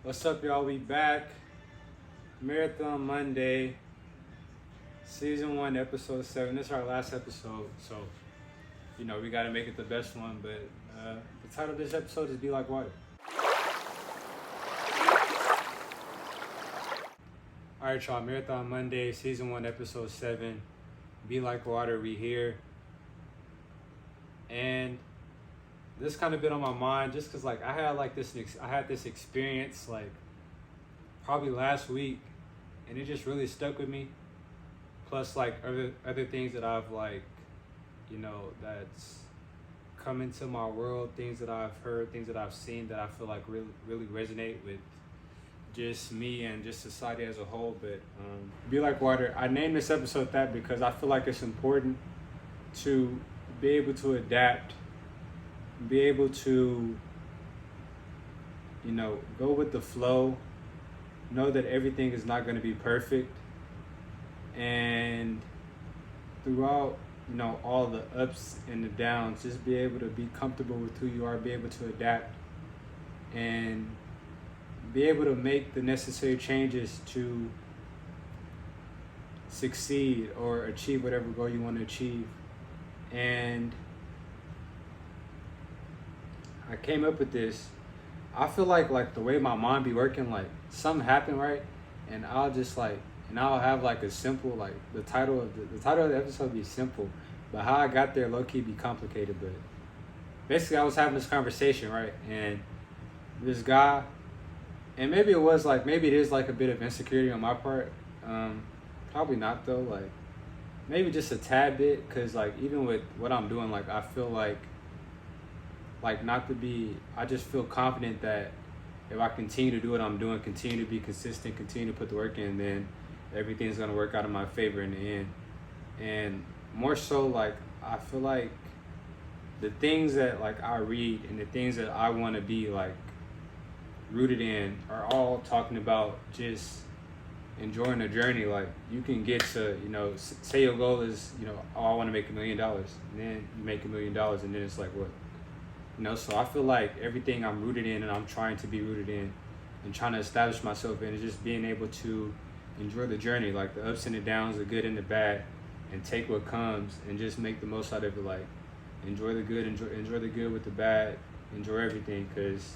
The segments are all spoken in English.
What's up, y'all? We back. Marathon Monday, Season 1, Episode 7. This is our last episode, so, we got to make it the best one. But the title of this episode is Be Like Water. All right, y'all. Marathon Monday, Season 1, Episode 7. Be Like Water, we here. And this kind of been on my mind just because, I had this experience, probably last week, and it just really stuck with me. Plus, other things that I've, that's come into my world, things that I've heard, things that I've seen that I feel like really resonate with just me and just society as a whole. But Be Like Water, I named this episode that because I feel like it's important to be able to adapt, be able to, go with the flow, know that everything is not going to be perfect, and throughout, all the ups and the downs, just be able to be comfortable with who you are, be able to adapt, and be able to make the necessary changes to succeed or achieve whatever goal you want to achieve. And I came up with this. I feel like the way my mind be working, something happened, right? And I'll just and I'll have a simple, the title of the episode be simple, but how I got there low key be complicated. But basically I was having this conversation, right? And this guy, and maybe it is a bit of insecurity on my part. Probably not though, maybe just a tad bit, because even with what I'm doing, I feel I just feel confident that if I continue to do what I'm doing, continue to be consistent, continue to put the work in, then everything's gonna work out in my favor in the end. And more so, I feel like the things that I read and the things that I want to be rooted in are all talking about just enjoying the journey. You can get to, say your goal is, I want to make $1 million, and then you make $1 million, and then it's what? So I feel like everything I'm rooted in and I'm trying to be rooted in and trying to establish myself in is just being able to enjoy the journey, the ups and the downs, the good and the bad, and take what comes and just make the most out of it. Enjoy the good, enjoy the good with the bad, enjoy everything, because,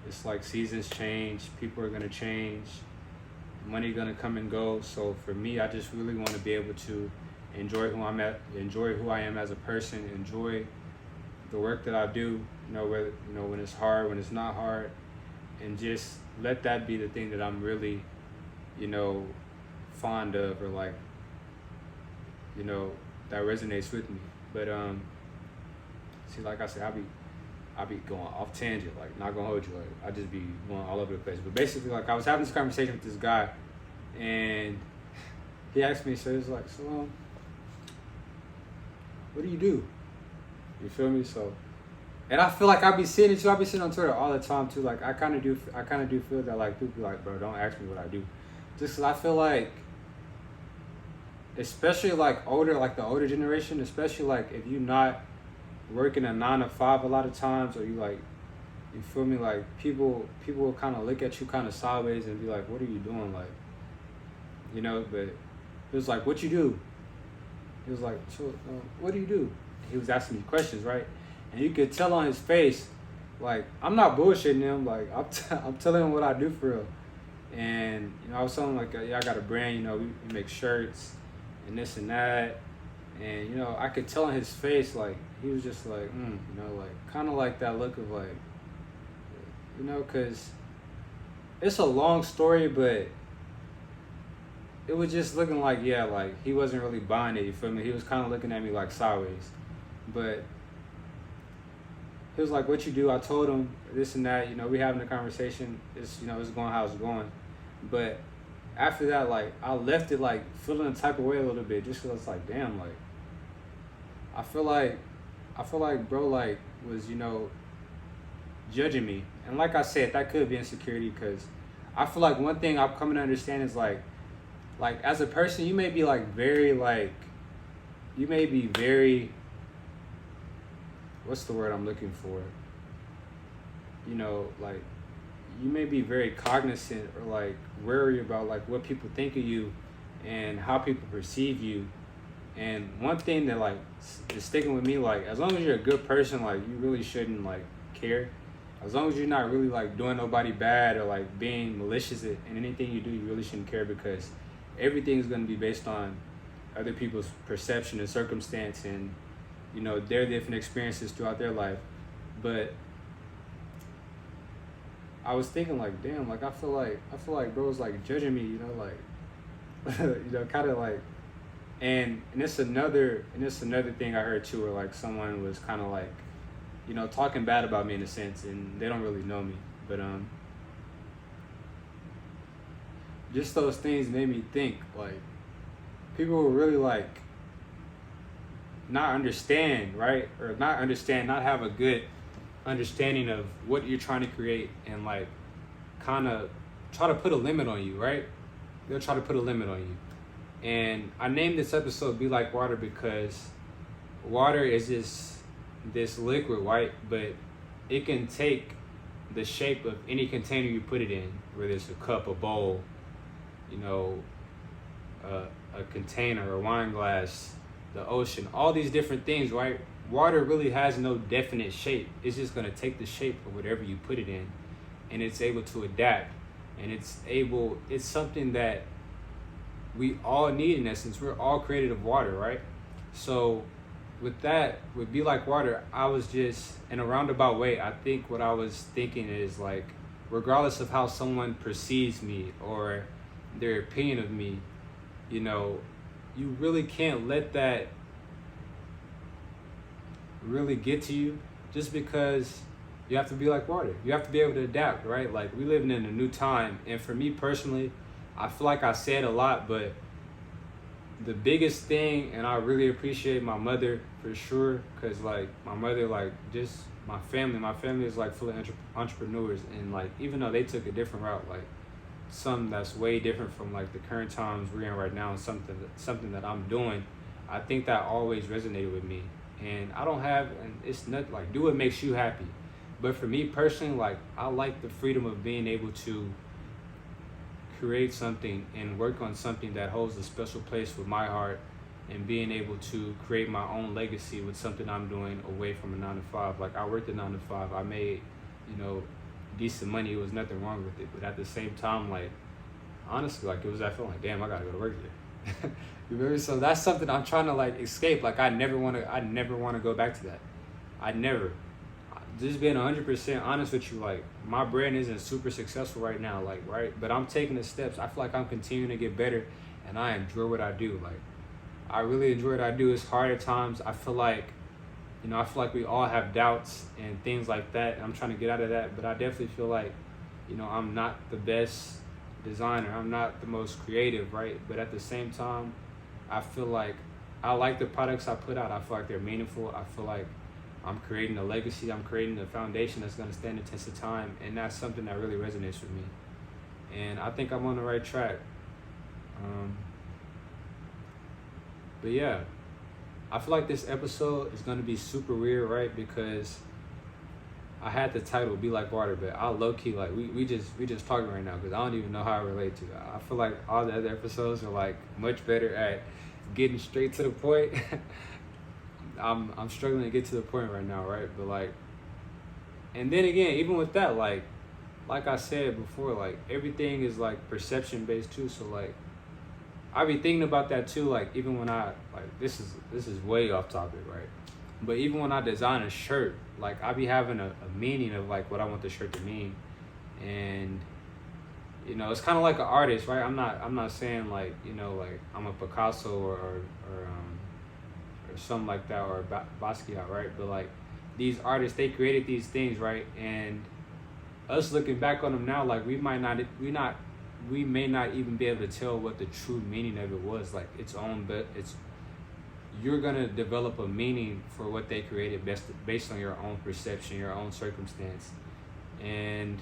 it's seasons change, people are going to change, money going to come and go. So for me, I just really want to be able to enjoy who I'm at, enjoy who I am as a person, enjoy the work that I do, whether, when it's hard, when it's not hard, and just let that be the thing that I'm really, fond of, or that resonates with me. But see, like I said, I be going off tangent, not gonna hold you, I just be going all over the place. But basically, I was having this conversation with this guy, and he asked me, so he was so what do you do? You feel me? So, and I feel like I be seeing it too. I be sitting on Twitter all the time too. I kind of do feel that people be bro, don't ask me what I do. Just 'cause I feel especially older, the older generation, especially if you not working a 9 to 5 a lot of times, or you you feel me? People will kind of look at you kind of sideways and be what are you doing? But it was what you do? He was so, what do you do? He was asking me questions, right? And you could tell on his face, I'm not bullshitting him. I'm telling him what I do for real. And, I was telling him, yeah, I got a brand, we make shirts and this and that. And, I could tell on his face, he was just kind of that look of because it's a long story, but it was just looking he wasn't really buying it, you feel me? He was kind of looking at me sideways. But he was what you do? I told him this and that, we having a conversation. It's, it's going how it's going. But after that, I left it feeling a type of way a little bit, just because it's damn, I feel like bro was, judging me. And like I said, that could be insecurity, because I feel one thing I'm coming to understand is as a person, you may be very you may be very, what's the word I'm looking for? you may be very cognizant or like worried about like what people think of you and how people perceive you. And one thing that like is sticking with me, like as long as you're a good person, like you really shouldn't like care. As long as you're not really like doing nobody bad or like being malicious in anything you do, you really shouldn't care, because everything's going to be based on other people's perception and circumstance and their different experiences throughout their life. But I was thinking like, damn, like I feel like bro's like judging me, like kind of like, and it's another thing I heard too, where like someone was kind of like talking bad about me in a sense, and they don't really know me, but just those things made me think like people will really like not understand, right? Or not have a good understanding of what you're trying to create, and like kind of try to put a limit on you, right? They'll try to put a limit on you. And I named this episode Be Like Water because water is this liquid, right? But it can take the shape of any container you put it in, whether it's a cup, a bowl, a container, a wine glass, the ocean, all these different things, right? Water really has no definite shape. It's just going to take the shape of whatever you put it in, and it's able to adapt, and it's something that we all need in essence. We're all created of water, right? So with Be Like Water, I was just, in a roundabout way, I think what I was thinking is like, regardless of how someone perceives me or their opinion of me, you really can't let that really get to you, just because you have to be like water. You have to be able to adapt, right? Like, we living in a new time, and for me personally, I feel like I said a lot, but the biggest thing, and I really appreciate my mother for sure, because like my mother, like just my family is like full of entrepreneurs, and like even though they took a different route, like something that's way different from like the current times we're in right now, and something that I'm doing, I think that always resonated with me. And it's not like, do what makes you happy. But for me personally, like I like the freedom of being able to create something and work on something that holds a special place with my heart, and being able to create my own legacy with something I'm doing away from a 9-to-5. Like, I worked a 9-to-5, I made, decent money. It was nothing wrong with it. But at the same time, like, honestly, like, I felt like, damn, I gotta go to work here. You remember? So that's something I'm trying to like escape. Like, I never want to go back to that. I never. Just being 100% honest with you, like, my brand isn't super successful right now, like, right? But I'm taking the steps. I feel like I'm continuing to get better, and I enjoy what I do. Like, I really enjoy what I do. It's hard at times. I feel like we all have doubts and things like that, and I'm trying to get out of that. But I definitely feel like, I'm not the best designer. I'm not the most creative, right? But at the same time, I feel like I like the products I put out. I feel like they're meaningful. I feel like I'm creating a legacy. I'm creating a foundation that's going to stand the test of time. And that's something that really resonates with me. And I think I'm on the right track. But yeah, I feel like this episode is going to be super weird, right? Because I had the title Be Like Water, but I low-key, like, we just talking right now, because I don't even know how I relate to it. I feel like all the other episodes are like much better at getting straight to the point. I'm struggling to get to the point right now, right? But like, and then again, even with that, like I said before, like, everything is like perception based too. So like, I be thinking about that too. Like, even when I this is way off topic, right? But even when I design a shirt, like, I be having a meaning of like what I want the shirt to mean, and it's kind of like an artist, right? I'm not saying like like I'm a Picasso or something like that, or Basquiat, right? But like, these artists, they created these things, right? And us looking back on them now, like, we may not even be able to tell what the true meaning of it was, like but you're gonna develop a meaning for what they created based on your own perception, your own circumstance. And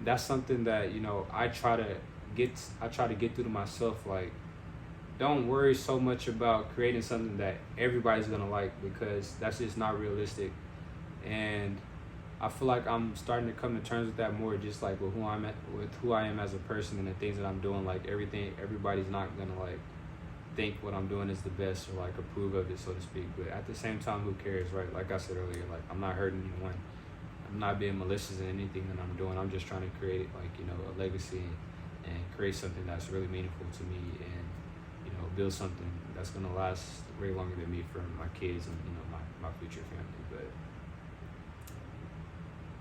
that's something that I try to get through to myself. Like, don't worry so much about creating something that everybody's gonna like, because that's just not realistic. And I feel like I'm starting to come to terms with that more, just like with who I am as a person and the things that I'm doing. Like everybody's not gonna like think what I'm doing is the best or like approve of it, so to speak. But at the same time, who cares, right? Like I said earlier, like I'm not hurting anyone. I'm not being malicious in anything that I'm doing. I'm just trying to create like, you know, a legacy and create something that's really meaningful to me, and, you know, build something that's gonna last way longer than me for my kids and, you know, my future family. But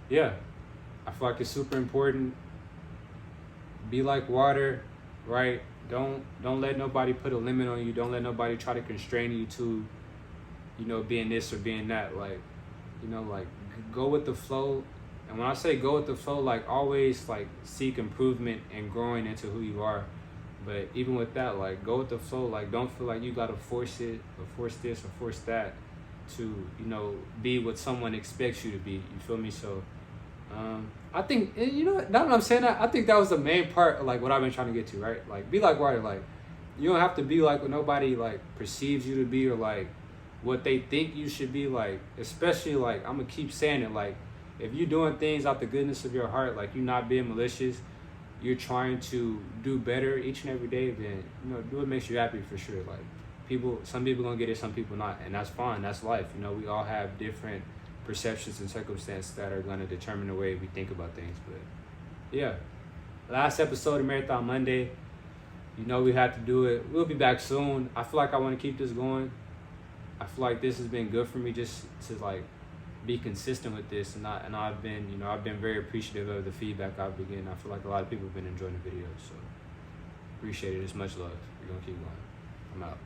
yeah, I feel like it's super important. Be like water, right? Don't let nobody put a limit on you. Don't let nobody try to constrain you to, you know, being this or being that. Like, you know, like go with the flow. And when I say go with the flow, like always like seek improvement and growing into who you are. But even with that, like go with the flow. Like don't feel like you gotta force it or force this or force that to, you know, be what someone expects you to be. You feel me? So I think, you know, now that I'm saying that, I think that was the main part of like what I've been trying to get to, right? Like be like water. Like you don't have to be like what nobody like perceives you to be, or like what they think you should be. Like, especially like I'm gonna keep saying it, like if you're doing things out the goodness of your heart, like you're not being malicious, you're trying to do better each and every day, then, you know, do what makes you happy for sure. Like some people gonna get it, some people not, and that's fine. That's life. You know, we all have different perceptions and circumstances that are gonna determine the way we think about things. But yeah, last episode of Marathon Monday. You know, we had to do it. We'll be back soon. I feel like I want to keep this going. I feel like this has been good for me, just to like be consistent with this, and I've been, you know, I've been very appreciative of the feedback I've been getting. I feel like a lot of people have been enjoying the videos, so appreciate it. It's much love. We're gonna keep going. I'm out.